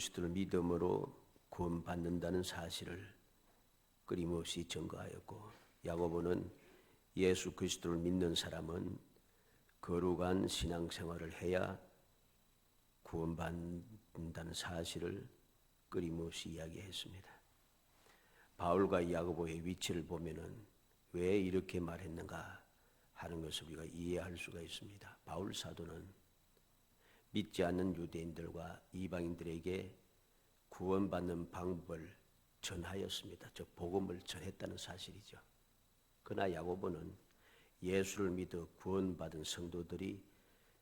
그리스도를 믿음으로 구원받는다는 사실을 끊임없이 증거하였고, 야고보는 예수 그리스도를 믿는 사람은 거룩한 신앙생활을 해야 구원받는다는 사실을 끊임없이 이야기했습니다. 바울과 야고보의 위치를 보면은 왜 이렇게 말했는가 하는 것을 우리가 이해할 수가 있습니다. 바울 사도는 믿지 않는 유대인들과 이방인들에게 구원받는 방법을 전하였습니다. 즉 복음을 전했다는 사실이죠. 그러나 야고보는 예수를 믿어 구원받은 성도들이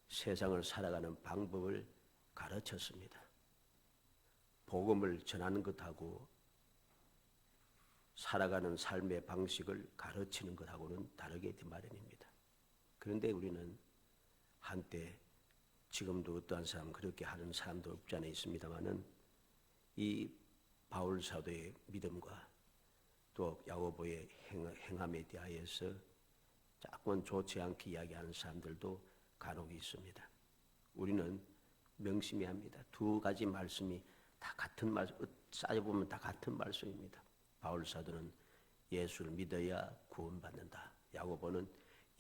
세상을 살아가는 방법을 가르쳤습니다. 복음을 전하는 것하고 살아가는 삶의 방식을 가르치는 것하고는 다르게 마련입니다. 그런데 우리는 한때, 지금도 어떠한 사람 그렇게 하는 사람도 없지 않아 있습니다만은, 이 바울 사도의 믿음과 또 야고보의 행함에 대하여서 자꾸만 좋지 않게 이야기하는 사람들도 간혹 있습니다. 우리는 명심해야 합니다. 두 가지 말씀이 다 같은 말씀, 따져보면 다 같은 말씀입니다. 바울 사도는 예수를 믿어야 구원받는다. 야고보는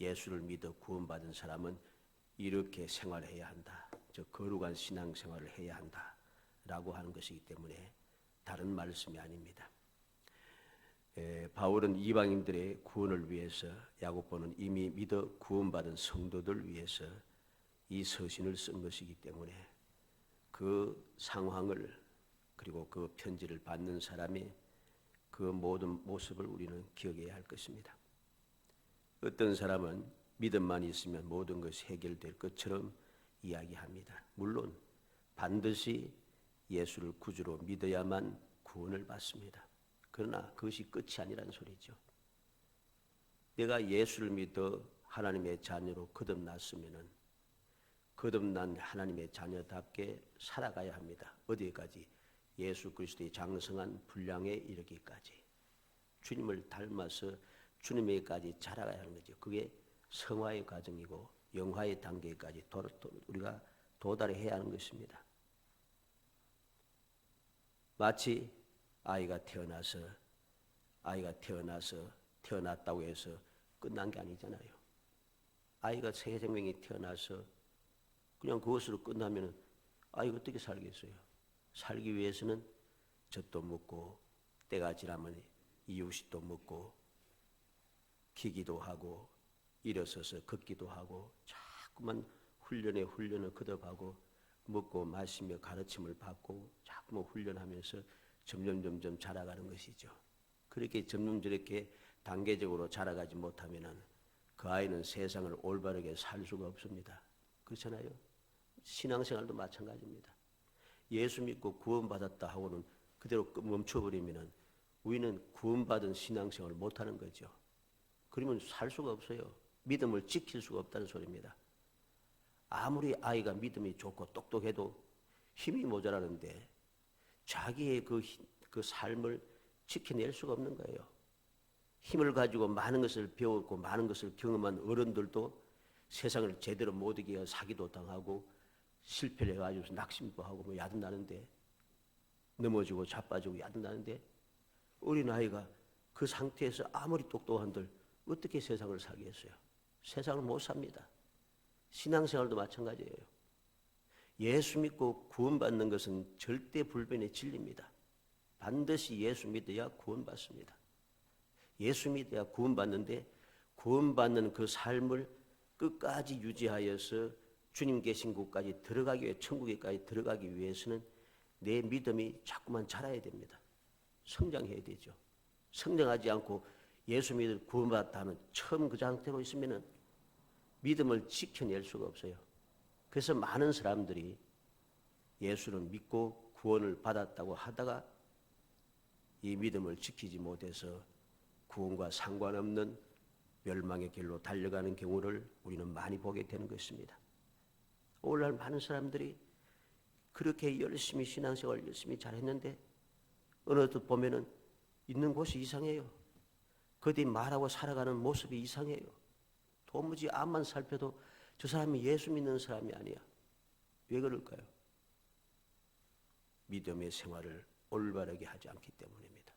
예수를 믿어 구원받은 사람은 이렇게 생활해야 한다. 즉 거룩한 신앙생활을 해야 한다. 라고 하는 것이기 때문에 다른 말씀이 아닙니다. 바울은 이방인들의 구원을 위해서, 야고보는 이미 믿어 구원받은 성도들을 위해서 이 서신을 쓴 것이기 때문에 그 상황을, 그리고 그 편지를 받는 사람의 그 모든 모습을 우리는 기억해야 할 것입니다. 어떤 사람은 믿음만 있으면 모든 것이 해결될 것처럼 이야기합니다. 물론 반드시 예수를 구주로 믿어야만 구원을 받습니다. 그러나 그것이 끝이 아니라는 소리죠. 내가 예수를 믿어 하나님의 자녀로 거듭났으면은 거듭난 하나님의 자녀답게 살아가야 합니다. 어디까지? 예수 그리스도의 장성한 분량에 이르기까지. 주님을 닮아서 주님에게까지 자라가야 하는 거죠. 그게 성화의 과정이고 영화의 단계까지 우리가 도달해야 하는 것입니다. 마치 아이가 태어났다고 해서 끝난 게 아니잖아요. 아이가 새 생명이 태어나서 그냥 그것으로 끝나면 아이가 어떻게 살겠어요? 살기 위해서는 젖도 먹고, 때가 지나면 이유식도 먹고, 기기도 하고, 일어서서 걷기도 하고, 자꾸만 훈련을 거듭하고, 먹고 마시며 가르침을 받고 자꾸만 훈련하면서 점점 자라가는 것이죠. 그렇게 점점 저렇게 단계적으로 자라가지 못하면은 그 아이는 세상을 올바르게 살 수가 없습니다. 그렇잖아요. 신앙생활도 마찬가지입니다. 예수 믿고 구원받았다 하고는 그대로 멈춰버리면은 우리는 구원받은 신앙생활을 못하는 거죠. 그러면 살 수가 없어요. 믿음을 지킬 수가 없다는 소리입니다. 아무리 아이가 믿음이 좋고 똑똑해도 힘이 모자라는데 자기의 그 삶을 지켜낼 수가 없는 거예요. 힘을 가지고 많은 것을 배웠고 많은 것을 경험한 어른들도 세상을 제대로 못 이겨 사기도 당하고 실패를 해가지고 낙심도 하고 뭐 야단나는데, 넘어지고 자빠지고 야단나는데, 어린아이가 그 상태에서 아무리 똑똑한들 어떻게 세상을 살겠어요? 세상을 못 삽니다. 신앙생활도 마찬가지예요. 예수 믿고 구원받는 것은 절대 불변의 진리입니다. 반드시 예수 믿어야 구원받습니다. 예수 믿어야 구원받는데, 구원받는 그 삶을 끝까지 유지하여서 주님 계신 곳까지 들어가기 위해, 천국에까지 들어가기 위해서는 내 믿음이 자꾸만 자라야 됩니다. 성장해야 되죠. 성장하지 않고 예수 믿어 구원받았다 하면 처음 그 상태로 있으면은 믿음을 지켜낼 수가 없어요. 그래서 많은 사람들이 예수를 믿고 구원을 받았다고 하다가 이 믿음을 지키지 못해서 구원과 상관없는 멸망의 길로 달려가는 경우를 우리는 많이 보게 되는 것입니다. 오늘날 많은 사람들이 그렇게 열심히 신앙생활 열심히 잘했는데 어느 때 보면은 있는 곳이 이상해요. 그들이 말하고 살아가는 모습이 이상해요. 도무지 앞만 살펴도 저 사람이 예수 믿는 사람이 아니야. 왜 그럴까요? 믿음의 생활을 올바르게 하지 않기 때문입니다.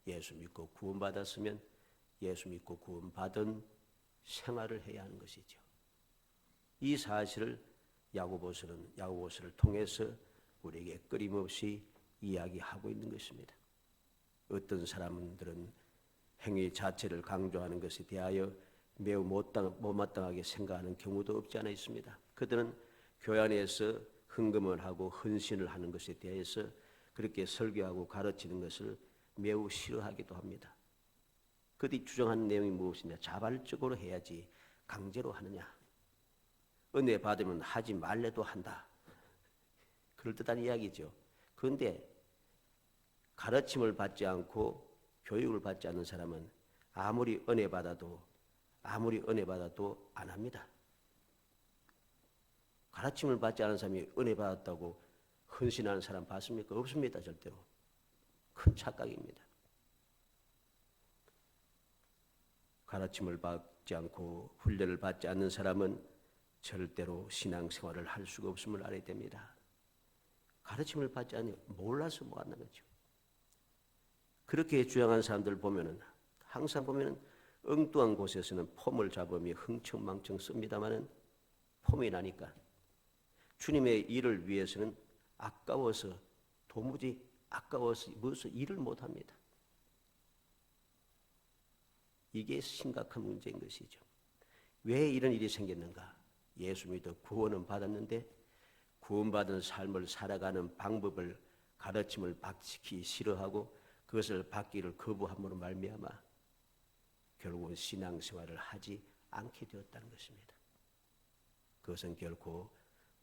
예수 믿고 구원받았으면 예수 믿고 구원받은 생활을 해야 하는 것이죠. 이 사실을 야고보서를 통해서 우리에게 끊임없이 이야기하고 있는 것입니다. 어떤 사람들은 행위 자체를 강조하는 것에 대하여 매우 못마땅하게 생각하는 경우도 없지 않아 있습니다. 그들은 교회 안에서 헌금을 하고 헌신을 하는 것에 대해서 그렇게 설교하고 가르치는 것을 매우 싫어하기도 합니다. 그들이 주장하는 내용이 무엇이냐? 자발적으로 해야지 강제로 하느냐? 은혜 받으면 하지 말래도 한다. 그럴듯한 이야기죠. 그런데 가르침을 받지 않고 교육을 받지 않는 사람은 아무리 은혜 받아도 안 합니다. 가르침을 받지 않은 사람이 은혜 받았다고 헌신하는 사람 봤습니까? 없습니다. 절대로. 큰 착각입니다. 가르침을 받지 않고 훈련을 받지 않는 사람은 절대로 신앙생활을 할 수가 없음을 알아야 됩니다. 가르침을 받지 않으면 몰라서 못 한다는 거죠. 그렇게 주장하는 사람들 보면은 항상 보면은 엉뚱한 곳에서는 폼을 잡으며 흥청망청 씁니다마는 폼이 나니까 주님의 일을 위해서는 도무지 아까워서 무슨 일을 못합니다. 이게 심각한 문제인 것이죠. 왜 이런 일이 생겼는가? 예수 믿어 구원은 받았는데 구원받은 삶을 살아가는 방법을 가르침을 받기 싫어하고 그것을 받기를 거부함으로 말미암아 결국은 신앙생활을 하지 않게 되었다는 것입니다. 그것은 결코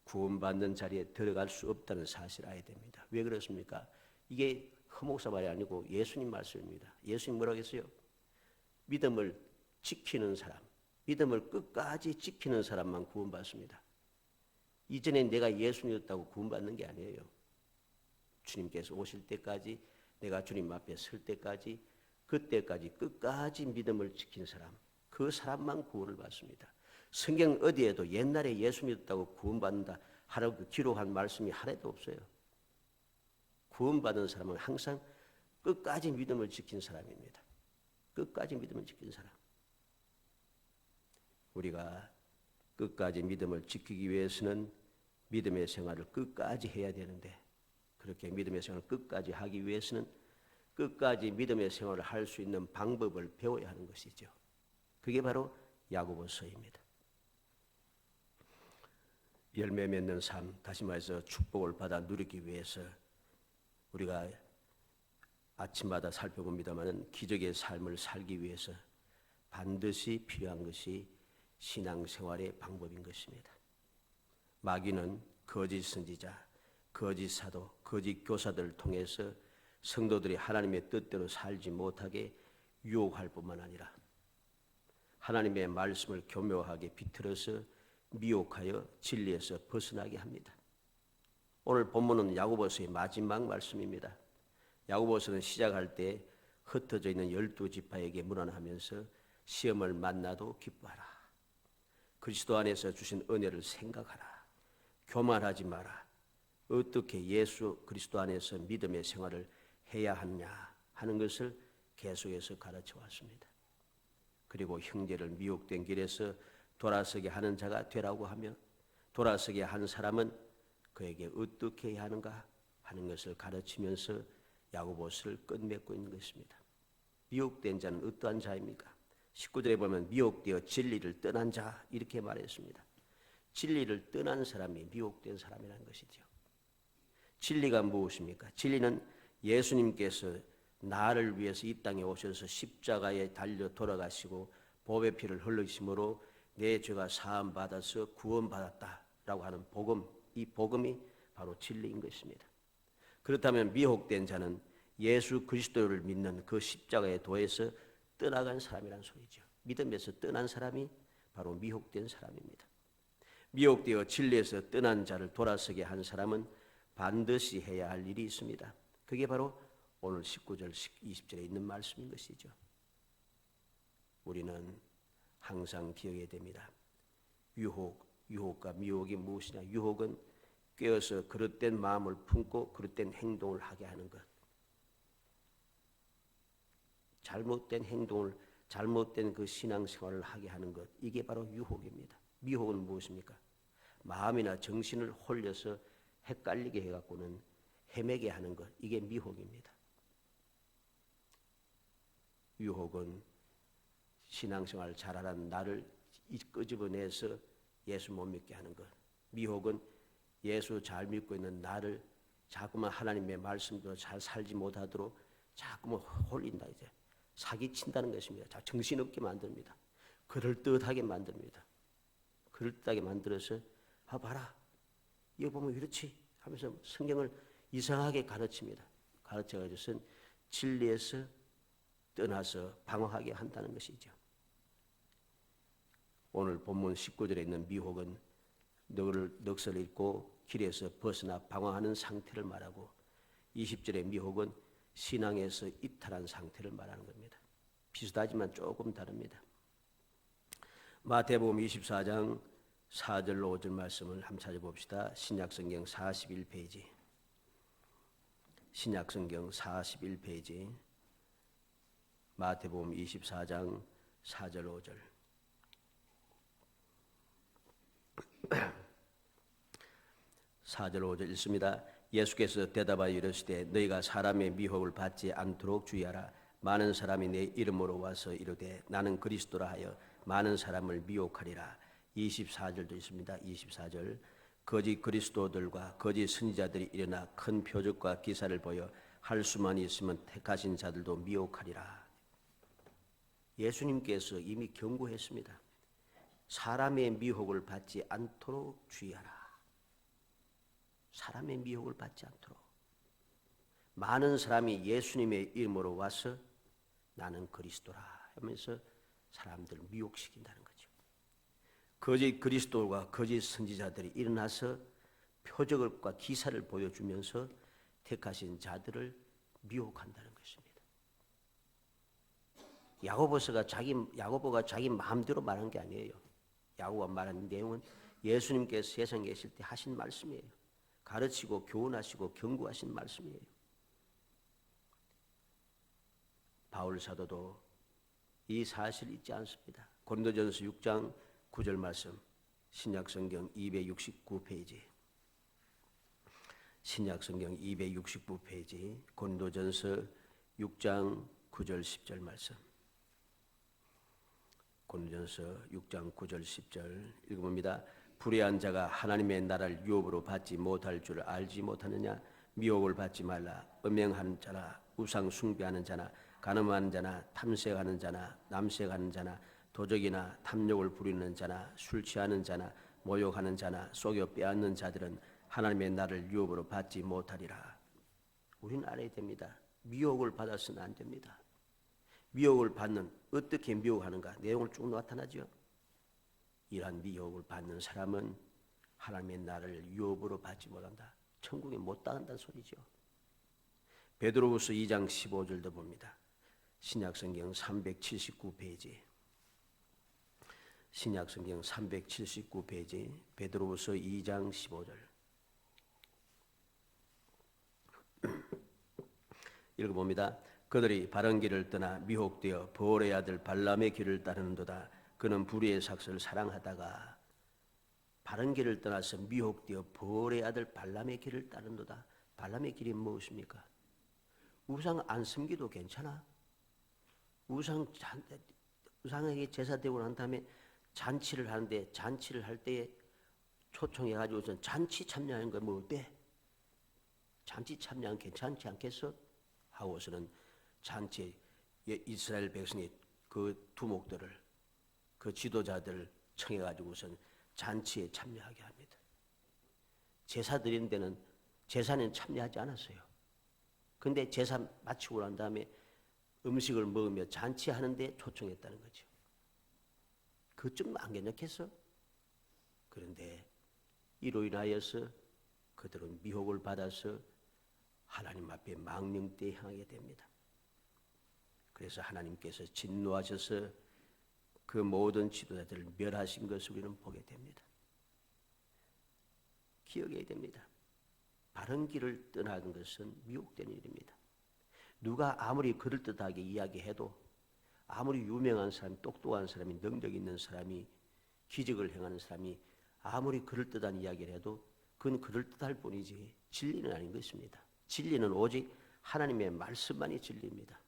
구원받는 자리에 들어갈 수 없다는 사실을 알아야 됩니다. 왜 그렇습니까? 이게 허목사 말이 아니고 예수님 말씀입니다. 예수님 뭐라고 했어요? 믿음을 지키는 사람, 믿음을 끝까지 지키는 사람만 구원받습니다. 이전에 내가 예수 믿었다고 구원받는 게 아니에요. 주님께서 오실 때까지, 내가 주님 앞에 설 때까지, 그때까지 끝까지 믿음을 지킨 사람, 그 사람만 구원을 받습니다. 성경 어디에도 옛날에 예수 믿었다고 구원받는다 하라고 기록한 말씀이 하나도 없어요. 구원받은 사람은 항상 끝까지 믿음을 지킨 사람입니다. 끝까지 믿음을 지킨 사람. 우리가 끝까지 믿음을 지키기 위해서는 믿음의 생활을 끝까지 해야 되는데 그렇게 믿음의 생활을 끝까지 하기 위해서는 끝까지 믿음의 생활을 할 수 있는 방법을 배워야 하는 것이죠. 그게 바로 야고보서입니다. 열매 맺는 삶, 다시 말해서 축복을 받아 누리기 위해서 우리가 아침마다 살펴봅니다마는 기적의 삶을 살기 위해서 반드시 필요한 것이 신앙생활의 방법인 것입니다. 마귀는 거짓 선지자, 거짓 사도, 거짓 교사들을 통해서 성도들이 하나님의 뜻대로 살지 못하게 유혹할 뿐만 아니라 하나님의 말씀을 교묘하게 비틀어서 미혹하여 진리에서 벗어나게 합니다. 오늘 본문은 야고보서의 마지막 말씀입니다. 야고보서는 시작할 때 흩어져 있는 12지파에게 문안하면서 시험을 만나도 기뻐하라. 그리스도 안에서 주신 은혜를 생각하라. 교만하지 마라. 어떻게 예수 그리스도 안에서 믿음의 생활을 해야 하느냐 하는 것을 계속해서 가르쳐 왔습니다. 그리고 형제를 미혹된 길에서 돌아서게 하는 자가 되라고 하며 돌아서게 한 사람은 그에게 어떻게 해야 하는가 하는 것을 가르치면서 야고보서를 끝맺고 있는 것입니다. 미혹된 자는 어떠한 자입니까? 19절에 보면 미혹되어 진리를 떠난 자 이렇게 말했습니다. 진리를 떠난 사람이 미혹된 사람이라는 것이죠. 진리가 무엇입니까? 진리는 예수님께서 나를 위해서 이 땅에 오셔서 십자가에 달려 돌아가시고 보배 피를 흘리심으로 내 죄가 사함 받아서 구원받았다라고 하는 복음, 이 복음이 바로 진리인 것입니다. 그렇다면 미혹된 자는 예수 그리스도를 믿는 그 십자가의 도에서 떠나간 사람이란 소리죠. 믿음에서 떠난 사람이 바로 미혹된 사람입니다. 미혹되어 진리에서 떠난 자를 돌아서게 한 사람은 반드시 해야 할 일이 있습니다. 그게 바로 오늘 19절, 20절에 있는 말씀인 것이죠. 우리는 항상 기억해야 됩니다. 유혹과 미혹이 무엇이냐? 유혹은 깨어서 그릇된 마음을 품고 그릇된 행동을 하게 하는 것. 잘못된 행동을, 잘못된 그 신앙생활을 하게 하는 것, 이게 바로 유혹입니다. 미혹은 무엇입니까? 마음이나 정신을 홀려서 헷갈리게 해갖고는 헤매게 하는 것, 이게 미혹입니다. 유혹은 신앙생활 잘하는 나를 끄집어내서 예수 못 믿게 하는 것. 미혹은 예수 잘 믿고 있는 나를 자꾸만 하나님의 말씀대로 잘 살지 못하도록 자꾸만 홀린다, 이제 사기친다는 것입니다. 자, 정신없게 만듭니다. 그럴듯하게 만듭니다. 그럴듯하게 만들어서 봐라, 이거 보면 이렇지 하면서 성경을 이상하게 가르칩니다. 가르쳐가지고선 진리에서 떠나서 방황하게 한다는 것이죠. 오늘 본문 19절에 있는 미혹은 넋을 잃고 길에서 벗어나 방황하는 상태를 말하고, 20절의 미혹은 신앙에서 이탈한 상태를 말하는 겁니다. 비슷하지만 조금 다릅니다. 마태복음 24장 4절로 5절 말씀을 한번 찾아봅시다. 신약성경 41페이지. 신약성경 41페이지. 마태복음 24장 4절 5절. 4절 5절 읽습니다. 예수께서 대답하여 이르시되 너희가 사람의 미혹을 받지 않도록 주의하라. 많은 사람이 내 이름으로 와서 이르되 나는 그리스도라 하여 많은 사람을 미혹하리라. 24절도 있습니다. 24절. 거짓 그리스도들과 거짓 선지자들이 일어나 큰 표적과 기사를 보여 할 수만 있으면 택하신 자들도 미혹하리라. 예수님께서 이미 경고했습니다. 사람의 미혹을 받지 않도록 주의하라. 사람의 미혹을 받지 않도록. 많은 사람이 예수님의 이름으로 와서 나는 그리스도라 하면서 사람들을 미혹시킨다는 거죠. 거짓 그리스도와 거짓 선지자들이 일어나서 표적과 기사를 보여주면서 택하신 자들을 미혹한다는 것입니다. 야고보가 자기 마음대로 말한 게 아니에요. 야고보가 말한 내용은 예수님께서 세상에 계실 때 하신 말씀이에요. 가르치고 교훈하시고 경고하신 말씀이에요. 바울 사도도 이 사실을 잊지 않습니다. 고린도전서 6장 9절 말씀, 신약성경 269페이지. 신약성경 269페이지, 고린도전서 6장 9절 10절 말씀. 고린도전서 6장 9절 10절 읽어봅니다. 불의한 자가 하나님의 나라를 유업으로 받지 못할 줄 알지 못하느냐. 미혹을 받지 말라. 음행하는 자나 우상 숭배하는 자나 간음하는 자나 탐색하는 자나 남색하는 자나 도적이나 탐욕을 부리는 자나 술 취하는 자나 모욕하는 자나 속여 빼앗는 자들은 하나님의 나라를 유업으로 받지 못하리라. 우리는 알아야 됩니다. 미혹을 받아서는 안 됩니다. 미혹을 받는, 어떻게 미혹하는가 내용을 쭉 나타나죠. 이러한 미혹을 받는 사람은 하나님의 나라를 유업으로 받지 못한다. 천국에 못 들어간다는 소리죠. 베드로후서 2장 15절도 봅니다. 신약성경 379페이지. 신약성경 379페이지. 베드로후서 2장 15절. 읽어봅니다. 그들이 바른 길을 떠나 미혹되어 보올의 아들 발람의 길을 따르는도다. 그는 불의의 삭슬을 사랑하다가 바른 길을 떠나서 미혹되어 보올의 아들 발람의 길을 따르는도다. 발람의 길이 무엇입니까? 우상 안 섬기도 괜찮아. 우상에게 제사 드리고 난 다음에 잔치를 하는데, 잔치를 할 때에 초청해가지고선 잔치 참여하는 거 뭐 어때? 잔치 참여하면 괜찮지 않겠어? 하고서는 잔치에 이스라엘 백성의 그 두목들을, 그 지도자들을 청해가지고선 잔치에 참여하게 합니다. 제사 드리는 데는 제사는 참여하지 않았어요. 근데 제사 마치고 난 다음에 음식을 먹으며 잔치하는데 초청했다는 거죠. 그쯤 안 괜찮겠어? 그런데 이로 인하여서 그들은 미혹을 받아서 하나님 앞에 망령되이 행하게 됩니다. 그래서 하나님께서 진노하셔서 그 모든 지도자들을 멸하신 것을 우리는 보게 됩니다. 기억해야 됩니다. 바른 길을 떠나는 것은 미혹되는 일입니다. 누가 아무리 그럴듯하게 이야기해도, 아무리 유명한 사람, 똑똑한 사람이, 능력 있는 사람이, 기적을 행하는 사람이 아무리 그럴듯한 이야기를 해도 그건 그럴듯할 뿐이지 진리는 아닌 것입니다. 진리는 오직 하나님의 말씀만이 진리입니다.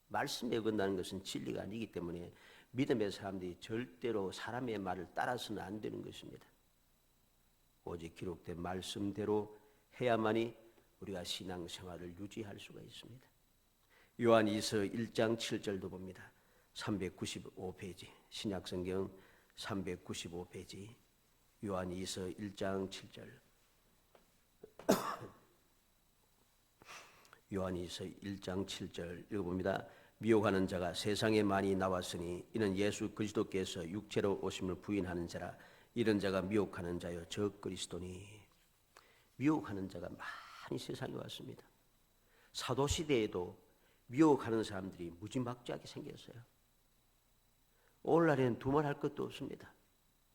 말씀에 어긋나는 것은 진리가 아니기 때문에 믿음의 사람들이 절대로 사람의 말을 따라서는 안 되는 것입니다. 오직 기록된 말씀대로 해야만이 우리가 신앙생활을 유지할 수가 있습니다. 요한이서 1장 7절도 봅니다. 395페이지, 신약성경 395페이지, 요한이서 1장 7절. 요한이서 1장 7절 읽어봅니다. 미혹하는 자가 세상에 많이 나왔으니 이는 예수 그리스도께서 육체로 오심을 부인하는 자라. 이런 자가 미혹하는 자여 저 그리스도니. 미혹하는 자가 많이 세상에 왔습니다. 사도시대에도 미혹하는 사람들이 무지막지하게 생겼어요. 오늘날에는 두말할 것도 없습니다.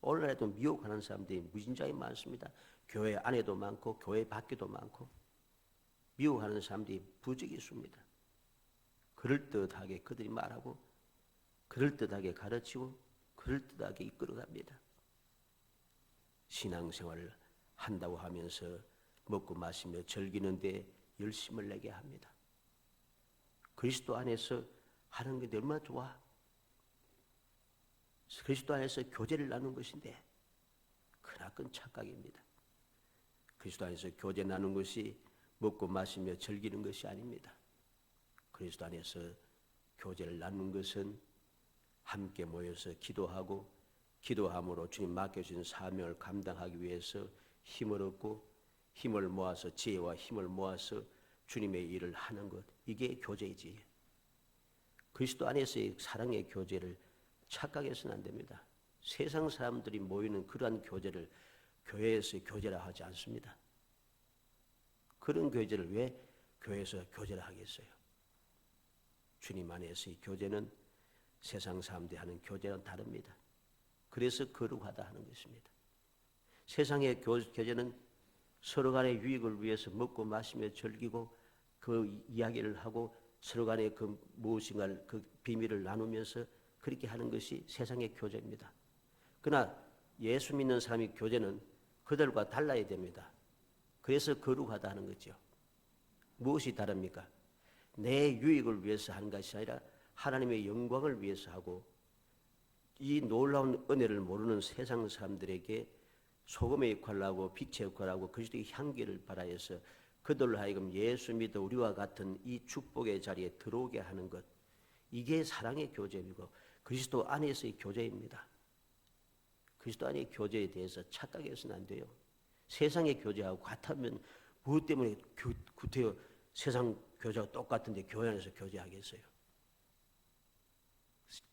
오늘날에도 미혹하는 사람들이 무진장이 많습니다. 교회 안에도 많고 교회 밖에도 많고 미혹하는 사람들이 부쩍이 있습니다. 그럴듯하게 그들이 말하고 그럴듯하게 가르치고 그럴듯하게 이끌어갑니다. 신앙생활을 한다고 하면서 먹고 마시며 즐기는데 열심을 내게 합니다. 그리스도 안에서 하는 게 얼마나 좋아. 그리스도 안에서 교제를 나누는 것인데 크나큰 착각입니다. 그리스도 안에서 교제 나누는 것이 먹고 마시며 즐기는 것이 아닙니다. 그리스도 안에서 교제를 나누는 것은 함께 모여서 기도하고 기도함으로 주님 맡겨주신 사명을 감당하기 위해서 힘을 얻고 힘을 모아서 지혜와 힘을 모아서 주님의 일을 하는 것, 이게 교제이지. 그리스도 안에서의 사랑의 교제를 착각해서는 안 됩니다. 세상 사람들이 모이는 그러한 교제를 교회에서의 교제라 하지 않습니다. 그런 교제를 왜 교회에서 교제를 하겠어요? 주님 안에서의 교제는 세상 사람들이 하는 교제는 다릅니다. 그래서 거룩하다 하는 것입니다. 세상의 교제는 서로 간의 유익을 위해서 먹고 마시며 즐기고 그 이야기를 하고 서로 간에 그 무엇인가 그 비밀을 나누면서 그렇게 하는 것이 세상의 교제입니다. 그러나 예수 믿는 사람의 교제는 그들과 달라야 됩니다. 그래서 거룩하다 하는 거죠. 무엇이 다릅니까? 내 유익을 위해서 하는 것이 아니라 하나님의 영광을 위해서 하고 이 놀라운 은혜를 모르는 세상 사람들에게 소금의 역할을 하고 빛의 역할을 하고 그리스도의 향기를 발하여서 그들로 하여금 예수 믿어 우리와 같은 이 축복의 자리에 들어오게 하는 것, 이게 사랑의 교제이고 그리스도 안에서의 교제입니다. 그리스도 안의 교제에 대해서 착각해서는 안 돼요. 세상의 교제하고 같으면 무엇 때문에 구태여 세상 교제와 똑같은데 교회 안에서 교제하겠어요?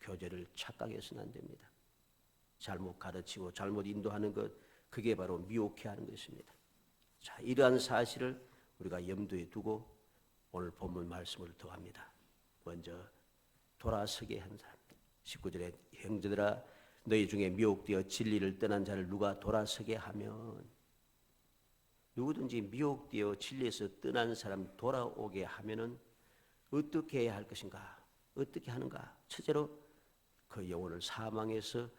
교제를 착각해서는 안 됩니다. 잘못 가르치고 잘못 인도하는 것, 그게 바로 미혹해하는 것입니다. 자, 이러한 사실을 우리가 염두에 두고 오늘 본문 말씀을 더합니다. 먼저 돌아서게 한 사람. 19절에 형제들아 너희 중에 미혹되어 진리를 떠난 자를 누가 돌아서게 하면, 누구든지 미혹되어 진리에서 떠난 사람 돌아오게 하면은 어떻게 해야 할 것인가? 어떻게 하는가? 첫째로 그 영혼을 사망에서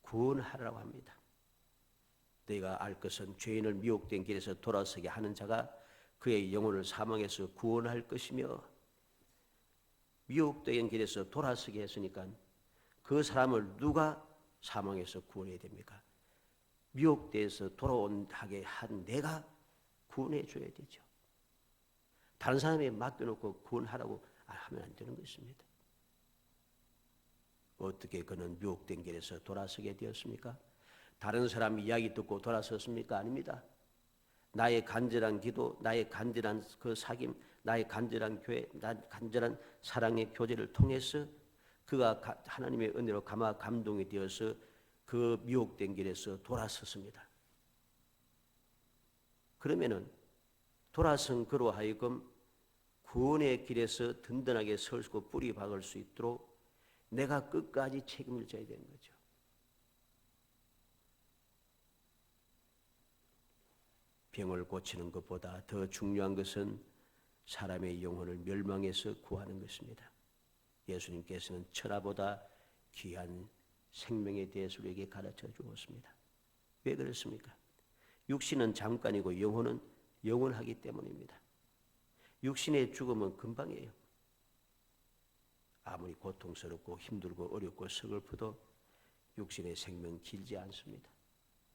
구원하라고 합니다. 너희가 알 것은 죄인을 미혹된 길에서 돌아서게 하는 자가 그의 영혼을 사망에서 구원할 것이며, 미혹된 길에서 돌아서게 했으니까 그 사람을 누가 사망에서 구원해야 됩니까? 미혹돼서 돌아오게 한 내가 구원해 줘야 되죠. 다른 사람에게 맡겨놓고 구원하라고 하면 안 되는 것입니다. 어떻게 그는 미혹된 길에서 돌아서게 되었습니까? 다른 사람 이야기 듣고 돌아섰습니까? 아닙니다. 나의 간절한 기도, 나의 간절한 그 사귐, 나의 간절한 교회, 나의 간절한 사랑의 교제를 통해서 그가 하나님의 은혜로 감동이 되어서 그 미혹된 길에서 돌아섰습니다. 그러면은 돌아선 그로 하여금 구원의 길에서 든든하게 설 수 있고 뿌리 박을 수 있도록 내가 끝까지 책임을 져야 되는 거죠. 병을 고치는 것보다 더 중요한 것은 사람의 영혼을 멸망에서 구하는 것입니다. 예수님께서는 천하보다 귀한 생명에 대해서 우리에게 가르쳐 주었습니다. 왜 그렇습니까? 육신은 잠깐이고 영혼은 영원하기 때문입니다. 육신의 죽음은 금방이에요. 아무리 고통스럽고 힘들고 어렵고 서글프도 육신의 생명은 길지 않습니다.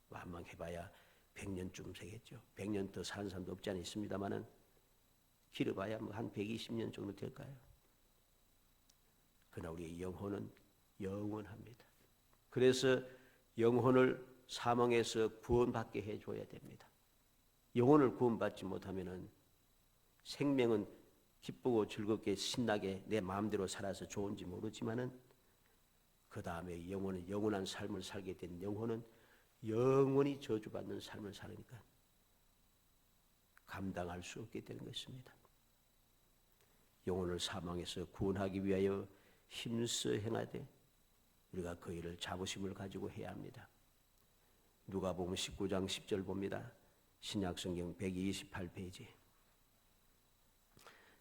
완망해봐야 100년쯤 되겠죠. 100년 더 사는 사람도 없지 않습니다만은 길어봐야 한 120년 정도 될까요? 그러나 우리의 영혼은 영원합니다. 그래서 영혼을 사망에서 구원받게 해줘야 됩니다. 영혼을 구원받지 못하면은 생명은 기쁘고 즐겁게 신나게 내 마음대로 살아서 좋은지 모르지만은 그 다음에 영혼은 영원한 삶을 살게 된 영혼은 영원히 저주받는 삶을 살으니까 감당할 수 없게 되는 것입니다. 영혼을 사망에서 구원하기 위하여 힘써 행하되 우리가 그 일을 자부심을 가지고 해야 합니다. 누가복음 19장 10절 봅니다. 신약성경 128페이지.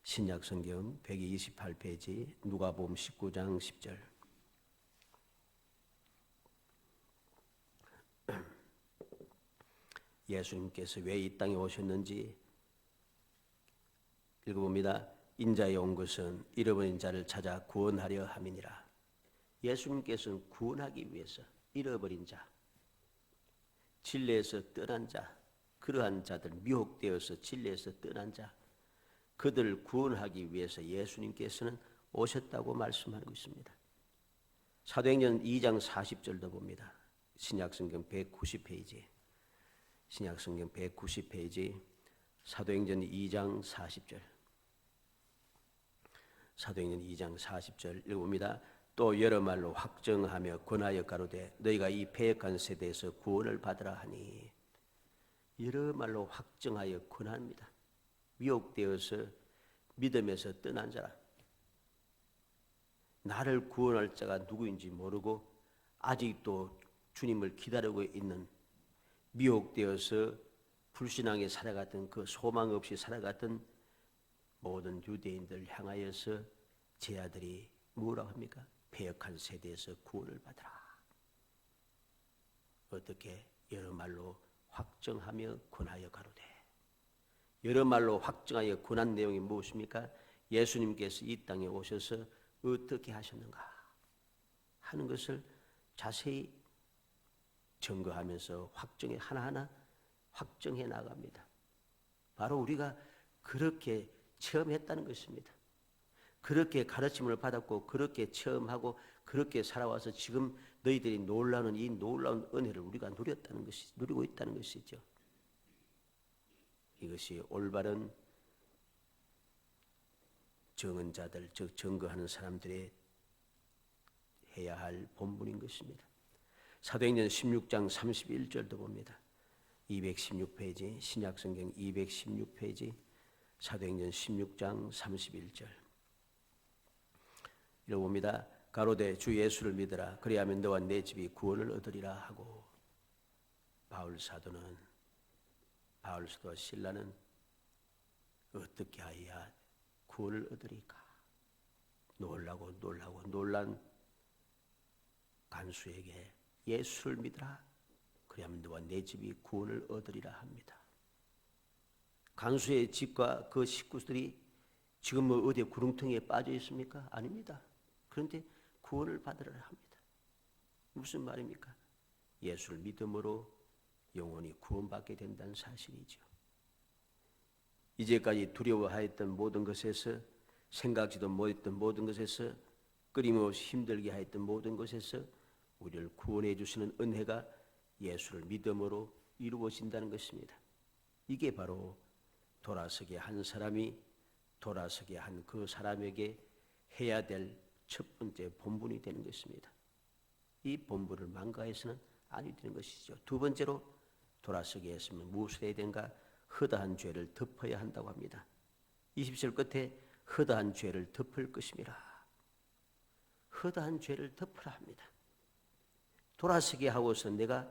신약성경 128페이지 누가복음 19장 10절. 예수님께서 왜 이 땅에 오셨는지 읽어봅니다. 인자에 온 것은 잃어버린 자를 찾아 구원하려 함이니라. 예수님께서는 구원하기 위해서 잃어버린 자, 진리에서 떠난 자, 그러한 자들, 미혹되어서 진리에서 떠난 자, 그들을 구원하기 위해서 예수님께서는 오셨다고 말씀하고 있습니다. 사도행전 2장 40절도 봅니다. 신약성경 190페이지. 신약성경 190페이지 사도행전 2장 40절. 사도행전 2장 40절 읽어봅니다. 또 여러 말로 확정하며 권하여 가로되 너희가 이 패역한 세대에서 구원을 받으라 하니. 여러 말로 확정하여 권합니다. 미혹되어서 믿음에서 떠난 자라. 나를 구원할 자가 누구인지 모르고 아직도 주님을 기다리고 있는 미혹되어서 불신앙에 살아갔던 그 소망 없이 살아갔던 모든 유대인들 향하여서 제 아들이 뭐라고 합니까? 패역한 세대에서 구원을 받으라. 어떻게? 여러 말로 확정하며 권하여 가로되. 여러 말로 확정하여 권한 내용이 무엇입니까? 예수님께서 이 땅에 오셔서 어떻게 하셨는가 하는 것을 자세히 증거하면서 확정해 하나하나 확정해 나갑니다. 바로 우리가 그렇게 체험했다는 것입니다. 그렇게 가르침을 받았고 그렇게 체험하고 그렇게 살아와서 지금 너희들이 놀라는 이 놀라운 은혜를 우리가 누리고 있다는 것이죠. 이것이 올바른 증언자들, 즉 증거하는 사람들의 해야 할 본분인 것입니다. 사도행전 16장 31절도 봅니다. 216페이지 신약성경 216페이지 사도행전 16장 31절 읽어봅니다. 가로되 주 예수를 믿으라. 그리하면 너와 내 집이 구원을 얻으리라 하고 바울 사도와 실라는 어떻게 하여야 구원을 얻으리까? 놀란 간수에게 예수를 믿으라. 그리하면 너와 내 집이 구원을 얻으리라 합니다. 간수의 집과 그 식구들이 지금 뭐 어디에 구렁텅이에 빠져 있습니까? 아닙니다. 그런데 구원을 받으라 합니다. 무슨 말입니까? 예수를 믿음으로 영혼이 구원받게 된다는 사실이죠. 이제까지 두려워하였던 모든 것에서, 생각지도 못했던 모든 것에서, 끊임없이 힘들게 하였던 모든 것에서 우리를 구원해 주시는 은혜가 예수를 믿음으로 이루어진다는 것입니다. 이게 바로 돌아서게 한 사람이 돌아서게 한 그 사람에게 해야 될 첫 번째 본분이 되는 것입니다. 이 본분을 망가해서는 아니 되는 것이죠. 두 번째로 돌아서게 했으면 무엇을 해야 되는가? 허다한 죄를 덮어야 한다고 합니다. 20절 끝에 허다한 죄를 덮을 것임이라. 허다한 죄를 덮으라 합니다. 돌아서게 하고서 내가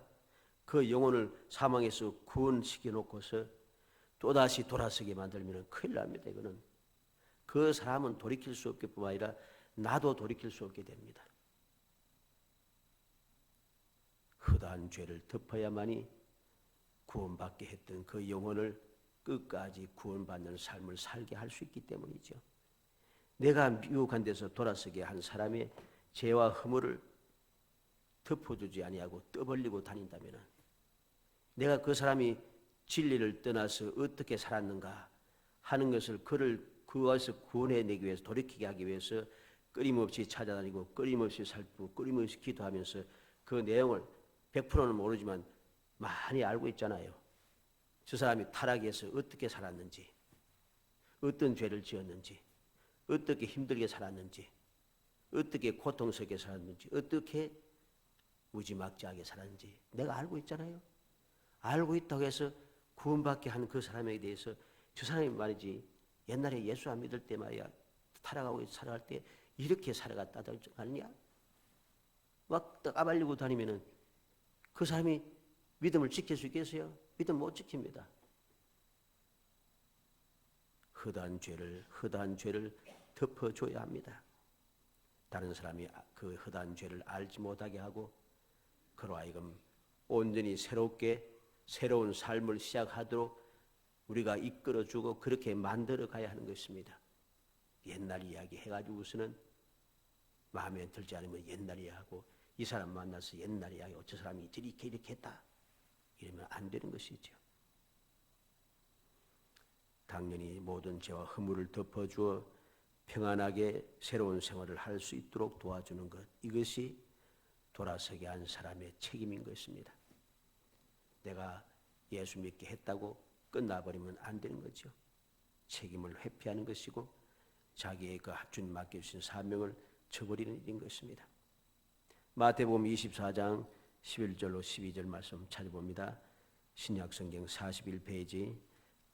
그 영혼을 사망에서 구원시켜 놓고서 또다시 돌아서게 만들면 큰일 납니다. 이거는 그 사람은 돌이킬 수 없게 뿐만 아니라 나도 돌이킬 수 없게 됩니다. 허다한 죄를 덮어야만이 구원받게 했던 그 영혼을 끝까지 구원받는 삶을 살게 할 수 있기 때문이죠. 내가 미혹한 데서 돌아서게 한 사람의 죄와 허물을 덮어주지 아니하고 떠벌리고 다닌다면 내가 그 사람이 진리를 떠나서 어떻게 살았는가 하는 것을 그것을 구원해내기 위해서 돌이키게 하기 위해서 끊임없이 찾아다니고 끊임없이 살피고 끊임없이 기도하면서 그 내용을 100%는 모르지만 많이 알고 있잖아요. 저 사람이 타락해서 어떻게 살았는지, 어떤 죄를 지었는지, 어떻게 힘들게 살았는지, 어떻게 고통스럽게 살았는지, 어떻게 무지막지하게 살았는지 내가 알고 있잖아요. 알고 있다고 해서 구원받게 하는 그 사람에 대해서 저 사람이 말이지 옛날에 예수 안 믿을 때 말이야 타락하고 살아갈 때 이렇게 살아갔다고 아니냐? 막 까발리고 다니면은 그 사람이 믿음을 지킬 수 있겠어요? 믿음 못 지킵니다. 허다한 죄를 덮어줘야 합니다. 다른 사람이 그 허다한 죄를 알지 못하게 하고 그로 하여금 온전히 새로운 삶을 시작하도록 우리가 이끌어주고 그렇게 만들어 가야 하는 것입니다. 옛날 이야기 해가지고서는 마음에 들지 않으면 옛날 이야기하고 이 사람 만나서 옛날 이야기하고 저 사람이 이렇게 했다 이러면 안 되는 것이죠. 당연히 모든 죄와 허물을 덮어주어 평안하게 새로운 생활을 할 수 있도록 도와주는 것, 이것이 돌아서게 한 사람의 책임인 것입니다. 내가 예수 믿게 했다고 끝나버리면 안 되는 거죠. 책임을 회피하는 것이고 자기의 그 주님 맡겨주신 사명을 저버리는 일인 것입니다. 마태복음 24장 11절로 12절 말씀 찾아봅니다. 신약성경 41페이지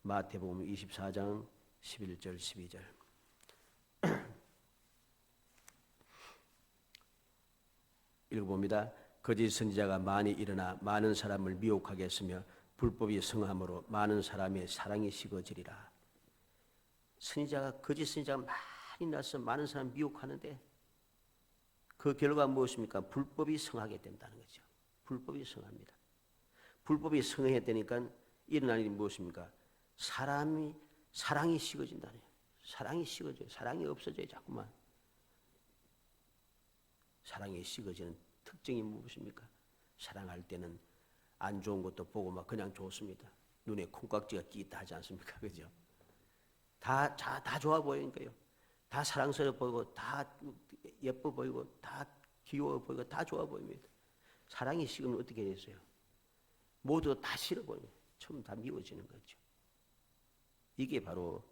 마태복음 24장 11절 12절 읽어봅니다. 거짓 선지자가 많이 일어나 많은 사람을 미혹하게 했으며 불법이 성함으로 많은 사람의 사랑이 식어지리라. 거짓 선지자가 많이 나서 많은 사람 미혹하는데 그 결과가 무엇입니까? 불법이 성하게 된다는 거죠. 불법이 성합니다. 불법이 성해야 되니까 일어나는 일이 무엇입니까? 사랑이 식어진다는 거예요. 사랑이 식어져요. 사랑이 없어져요. 자꾸만. 사랑이 식어지는 특징이 무엇입니까? 사랑할 때는 안 좋은 것도 보고 막 그냥 좋습니다. 눈에 콩깍지가 끼있다 하지 않습니까? 그죠? 다 좋아 보이는 거예요. 다 사랑스러워 보이고, 다 예뻐 보이고, 다 귀여워 보이고, 다 좋아 보입니다. 사랑이 식으면 어떻게 됐어요? 모두 다 싫어 보입니다. 처음 다 미워지는 거죠. 이게 바로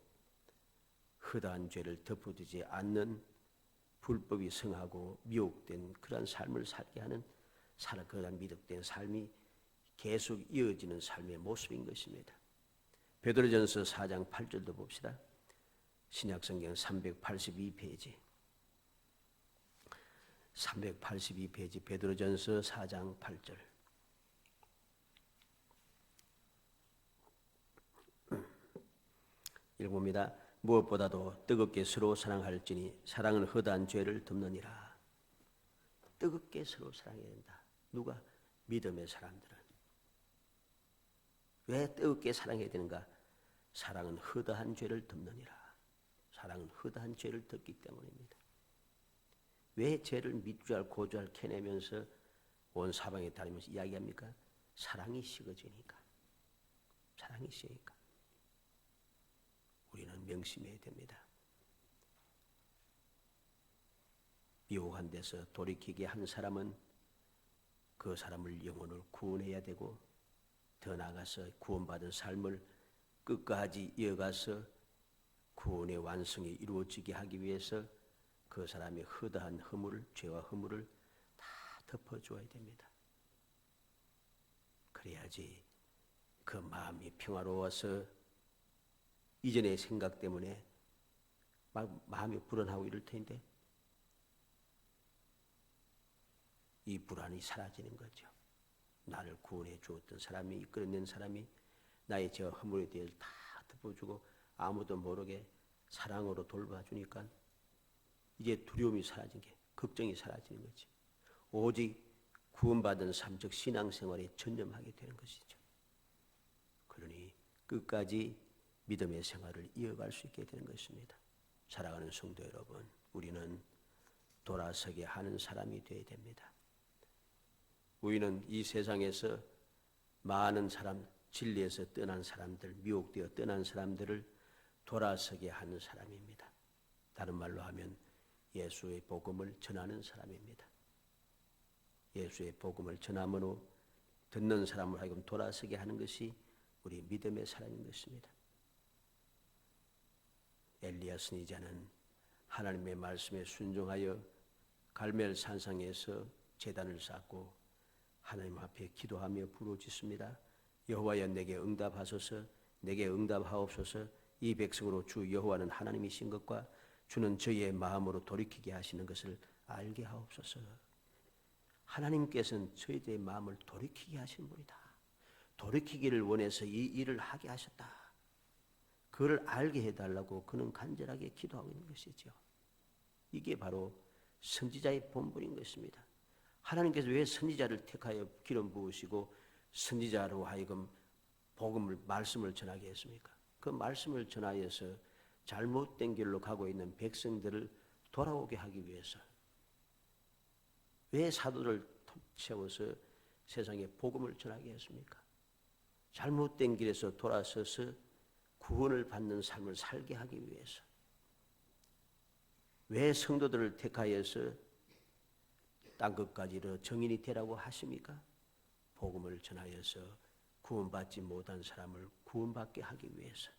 허다한 죄를 덮어두지 않는 불법이 성하고 미혹된 그런 삶을 살게 하는 그런 미혹된 삶이 계속 이어지는 삶의 모습인 것입니다. 베드로전서 4장 8절도 봅시다. 신약성경 382페이지 382페이지 베드로전서 4장 8절 읽어봅니다. 무엇보다도 뜨겁게 서로 사랑할지니 사랑은 허다한 죄를 덮느니라. 뜨겁게 서로 사랑해야 된다. 누가? 믿음의 사람들은. 왜 뜨겁게 사랑해야 되는가? 사랑은 허다한 죄를 덮느니라. 사랑은 허다한 죄를 덮기 때문입니다. 왜 죄를 밑줄 고주할 캐내면서 온 사방에 다니면서 이야기합니까? 사랑이 식어지니까. 사랑이 식으니까. 우리는 명심해야 됩니다. 미혹한 데서 돌이키게 한 사람은 그 사람을 영혼을 구원해야 되고 더 나아가서 구원받은 삶을 끝까지 이어가서 구원의 완성이 이루어지게 하기 위해서 그 사람의 허다한 죄와 허물을 다 덮어줘야 됩니다. 그래야지 그 마음이 평화로워서 이전의 생각 때문에 막 마음이 불안하고 이럴 텐데 이 불안이 사라지는 거죠. 나를 구원해 주었던 사람이 이끌어낸 사람이 나의 죄와 허물에 대해서 다 덮어주고 아무도 모르게 사랑으로 돌봐주니까 이제 두려움이 사라진 게, 걱정이 사라지는 거지. 오직 구원받은 삶, 즉 신앙생활에 전념하게 되는 것이죠. 그러니 끝까지 믿음의 생활을 이어갈 수 있게 되는 것입니다. 사랑하는 성도 여러분, 우리는 돌아서게 하는 사람이 되어야 됩니다. 우리는 이 세상에서 많은 사람, 진리에서 떠난 사람들, 미혹되어 떠난 사람들을 돌아서게 하는 사람입니다. 다른 말로 하면 예수의 복음을 전하는 사람입니다. 예수의 복음을 전함으로 듣는 사람을 하여금 돌아서게 하는 것이 우리 믿음의 사람인 것입니다. 엘리야 선지자는 하나님의 말씀에 순종하여 갈멜 산상에서 제단을 쌓고 하나님 앞에 기도하며 부르짖습니다. 여호와여 내게 응답하소서, 내게 응답하옵소서. 이 백성으로 주 여호와는 하나님이신 것과 주는 저희의 마음으로 돌이키게 하시는 것을 알게 하옵소서. 하나님께서는 저희들의 마음을 돌이키게 하신 분이다. 돌이키기를 원해서 이 일을 하게 하셨다. 그를 알게 해달라고 그는 간절하게 기도하고 있는 것이죠. 이게 바로 선지자의 본분인 것입니다. 하나님께서 왜 선지자를 택하여 기름 부으시고 선지자로 하여금 복음을, 말씀을 전하게 했습니까? 그 말씀을 전하여서 잘못된 길로 가고 있는 백성들을 돌아오게 하기 위해서. 왜 사도를 세워서 세상에 복음을 전하게 했습니까? 잘못된 길에서 돌아서서 구원을 받는 삶을 살게 하기 위해서. 왜 성도들을 택하여서 땅끝까지 이르러 정인이 되라고 하십니까? 복음을 전하여서 구원받지 못한 사람을 구원받게 하기 위해서.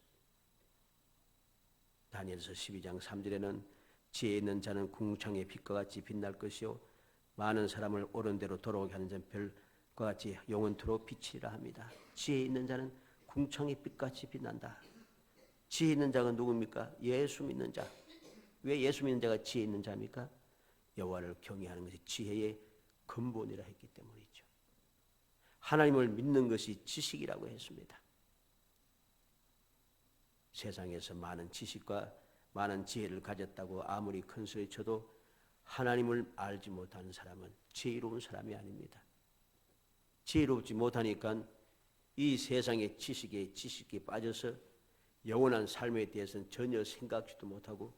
다니엘서 12장 3절에는 지혜 있는 자는 궁창의 빛과 같이 빛날 것이요 많은 사람을 옳은 대로 돌아오게 하는 자는 별과 같이 영원토록 빛이라 합니다. 지혜 있는 자는 궁창의 빛같이 빛난다. 지혜 있는 자가 누굽니까? 예수 믿는 자. 왜 예수 믿는 자가 지혜 있는 자입니까? 여호와를 경외하는 것이 지혜의 근본이라 했기 때문이죠. 하나님을 믿는 것이 지식이라고 했습니다. 세상에서 많은 지식과 많은 지혜를 가졌다고 아무리 큰 소리 쳐도 하나님을 알지 못하는 사람은 지혜로운 사람이 아닙니다. 지혜롭지 못하니까 이 세상의 지식에 빠져서 영원한 삶에 대해서는 전혀 생각지도 못하고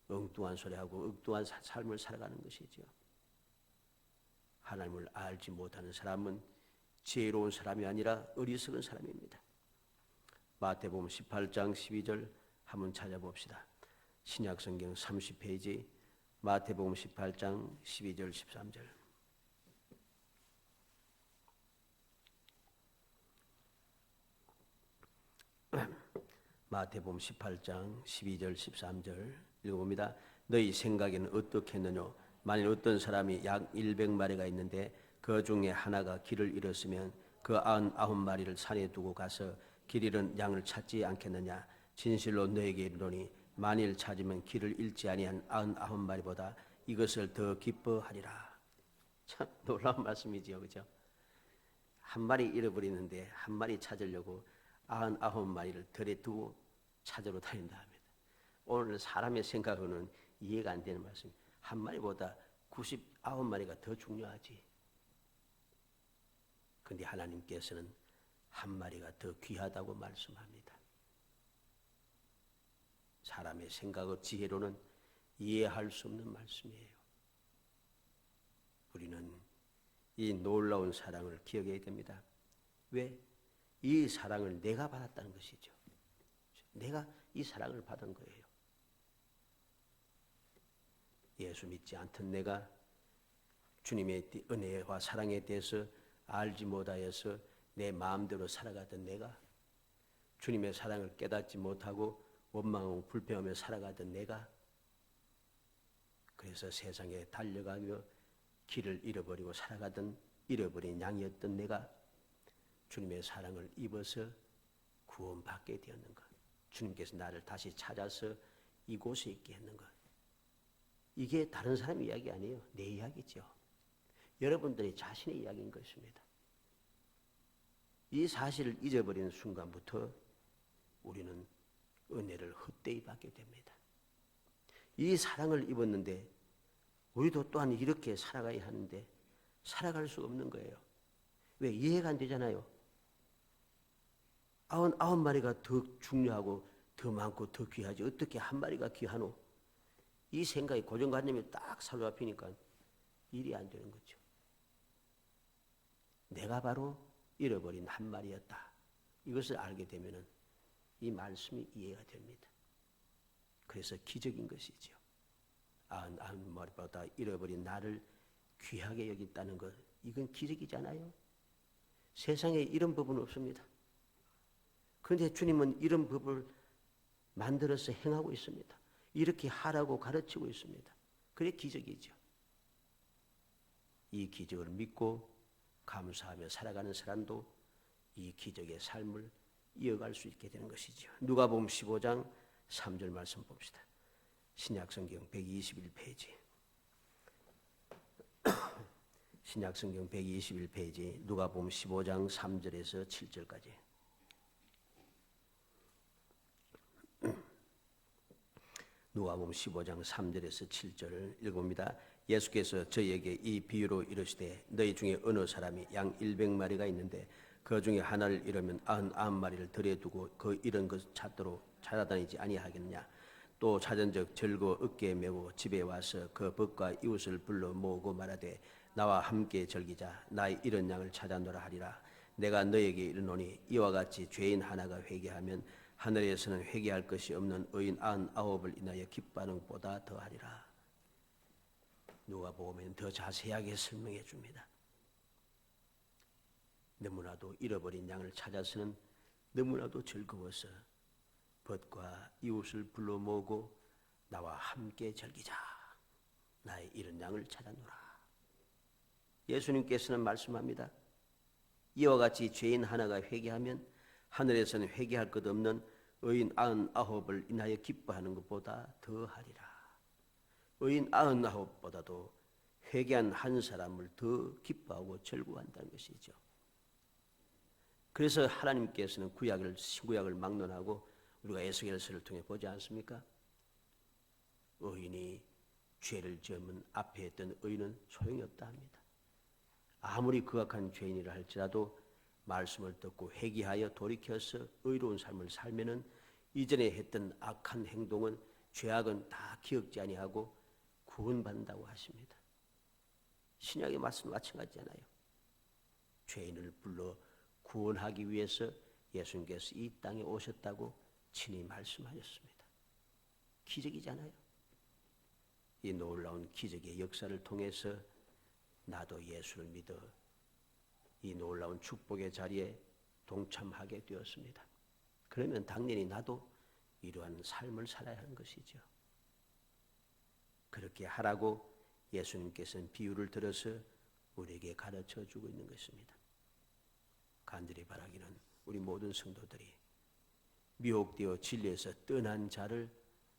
엉뚱한 소리하고 엉뚱한 삶을 살아가는 것이죠. 하나님을 알지 못하는 사람은 지혜로운 사람이 아니라 어리석은 사람입니다. 마태복음 18장 12절 한번 찾아봅시다. 신약성경 30페이지 마태복음 18장 12절 13절. 마태복음 18장 12절 13절 읽어봅니다. 너희 생각에는 어떻겠느냐? 만일 어떤 사람이 약 100마리가 있는데 그 중에 하나가 길을 잃었으면 그 99마리를 산에 두고 가서 길 잃은 양을 찾지 않겠느냐? 진실로 너에게 이르노니 만일 찾으면 길을 잃지 아니한 99마리보다 이것을 더 기뻐하리라. 참 놀라운 말씀이지요, 그죠? 한 마리 잃어버리는데 한 마리 찾으려고 99마리를 덜에 두고 찾으러 다닌다 합니다. 오늘 사람의 생각으로는 이해가 안 되는 말씀입니다. 한 마리보다 99마리가 더 중요하지. 그런데 하나님께서는 한 마리가 더 귀하다고 말씀합니다. 사람의 생각과 지혜로는 이해할 수 없는 말씀이에요. 우리는 이 놀라운 사랑을 기억해야 됩니다. 왜? 이 사랑을 내가 받았다는 것이죠. 내가 이 사랑을 받은 거예요. 예수 믿지 않던 내가 주님의 은혜와 사랑에 대해서 알지 못하여서 내 마음대로 살아가던 내가, 주님의 사랑을 깨닫지 못하고 원망하고 불평하며 살아가던 내가, 그래서 세상에 달려가며 길을 잃어버리고 살아가던 잃어버린 양이었던 내가 주님의 사랑을 입어서 구원받게 되었는 것, 주님께서 나를 다시 찾아서 이곳에 있게 했는 것, 이게 다른 사람 이야기 아니에요. 내 이야기죠. 여러분들이 자신의 이야기인 것입니다. 이 사실을 잊어버리는 순간부터 우리는 은혜를 헛되이 받게 됩니다. 이 사랑을 입었는데 우리도 또한 이렇게 살아가야 하는데 살아갈 수 없는 거예요. 왜? 이해가 안 되잖아요. 99마리가 더 중요하고 더 많고 더 귀하지 어떻게 한 마리가 귀하노? 이 생각이 고정관념이 딱 사로잡히니까 일이 안 되는 거죠. 내가 바로 잃어버린 한 마리였다. 이것을 알게 되면 이 말씀이 이해가 됩니다. 그래서 기적인 것이죠. 99마리보다 잃어버린 나를 귀하게 여겼다는 것, 이건 기적이잖아요. 세상에 이런 법은 없습니다. 그런데 주님은 이런 법을 만들어서 행하고 있습니다. 이렇게 하라고 가르치고 있습니다. 그게 기적이죠. 이 기적을 믿고 감사하며 살아가는 사람도 이 기적의 삶을 이어갈 수 있게 되는 것이죠. 누가복음 15장 3절 말씀 봅시다. 신약성경 121페이지. 신약성경 121페이지 누가복음 15장 3절에서 7절까지. 누가복음 15장 3절에서 7절을 읽어봅니다. 예수께서 저희에게 이 비유로 이르시되 너희 중에 어느 사람이 양 100마리가 있는데 그 중에 하나를 잃으면 99마리를 들에 두고 그 잃은 것 찾도록 찾아다니지 아니하겠느냐. 또 찾은즉 절거 어깨에 메고 집에 와서 그 벗과 이웃을 불러 모으고 말하되 나와 함께 즐기자. 나의 잃은 양을 찾아노라 하리라. 내가 너에게 이르노니 이와 같이 죄인 하나가 회개하면 하늘에서는 회개할 것이 없는 의인 99을 인하여 기뻐하는 것보다 더하리라. 누가복음에는 더 자세하게 설명해 줍니다. 너무나도 잃어버린 양을 찾아서는 너무나도 즐거워서 벗과 이웃을 불러 모으고 나와 함께 즐기자. 나의 잃은 양을 찾아노라. 예수님께서는 말씀합니다. 이와 같이 죄인 하나가 회개하면 하늘에서는 회개할 것 없는 의인 99을 인하여 기뻐하는 것보다 더하리라. 의인 99보다도 회개한 한 사람을 더 기뻐하고 즐거워한다는 것이죠. 그래서 하나님께서는 신구약을 막론하고 우리가 에스겔서를 통해 보지 않습니까? 의인이 죄를 지으면 앞에 했던 의인은 소용이 없다 합니다. 아무리 극악한 죄인이라 할지라도 말씀을 듣고 회개하여 돌이켜서 의로운 삶을 살면은 이전에 했던 악한 행동은 죄악은 다 기억지 아니하고 구원받는다고 하십니다. 신약의 말씀도 마찬가지잖아요. 죄인을 불러 구원하기 위해서 예수님께서 이 땅에 오셨다고 친히 말씀하셨습니다. 기적이잖아요. 이 놀라운 기적의 역사를 통해서 나도 예수를 믿어 이 놀라운 축복의 자리에 동참하게 되었습니다. 그러면 당연히 나도 이러한 삶을 살아야 하는 것이죠. 그렇게 하라고 예수님께서는 비유를 들어서 우리에게 가르쳐 주고 있는 것입니다. 간절히 바라기는 우리 모든 성도들이 미혹되어 진리에서 떠난 자를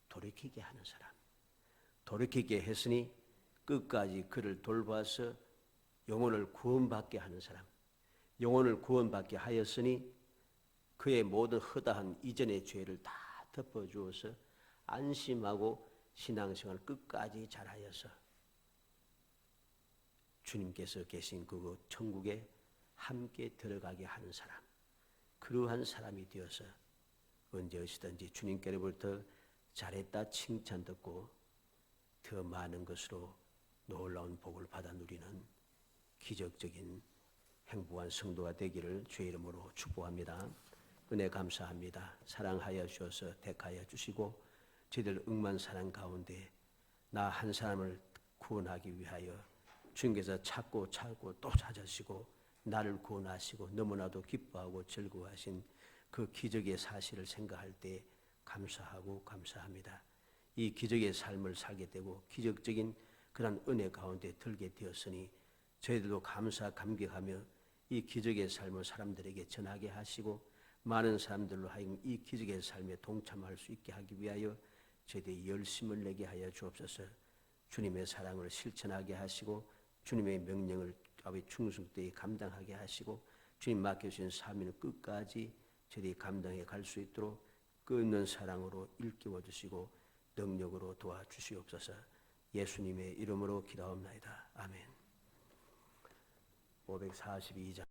돌이키게 하는 사람, 돌이키게 했으니 끝까지 그를 돌봐서 영혼을 구원받게 하는 사람, 영혼을 구원받게 하였으니 그의 모든 허다한 이전의 죄를 다 덮어주어서 안심하고 신앙생활 끝까지 잘하여서 주님께서 계신 그곳 천국에 함께 들어가게 하는 사람, 그러한 사람이 되어서 언제 어디든지 주님께로부터 잘했다 칭찬 듣고 더 많은 것으로 놀라운 복을 받아 누리는 기적적인 행복한 성도가 되기를 주의 이름으로 축복합니다. 은혜 감사합니다. 사랑하여 주셔서 택하여 주시고 저희들 억만 사랑 가운데 나 한 사람을 구원하기 위하여 주님께서 찾고 또 찾으시고 나를 구원하시고 너무나도 기뻐하고 즐거워하신 그 기적의 사실을 생각할 때 감사하고 감사합니다. 이 기적의 삶을 살게 되고 기적적인 그런 은혜 가운데 들게 되었으니 저희들도 감사감격하며 이 기적의 삶을 사람들에게 전하게 하시고 많은 사람들로 하여금 이 기적의 삶에 동참할 수 있게 하기 위하여 저희들이 열심을 내게 하여 주옵소서. 주님의 사랑을 실천하게 하시고 주님의 명령을 충성되이 감당하게 하시고 주님 맡겨주신 사명을 끝까지 저희들이 감당해 갈 수 있도록 끊는 사랑으로 일깨워 주시고 능력으로 도와주시옵소서. 예수님의 이름으로 기도하옵나이다. 아멘. 542장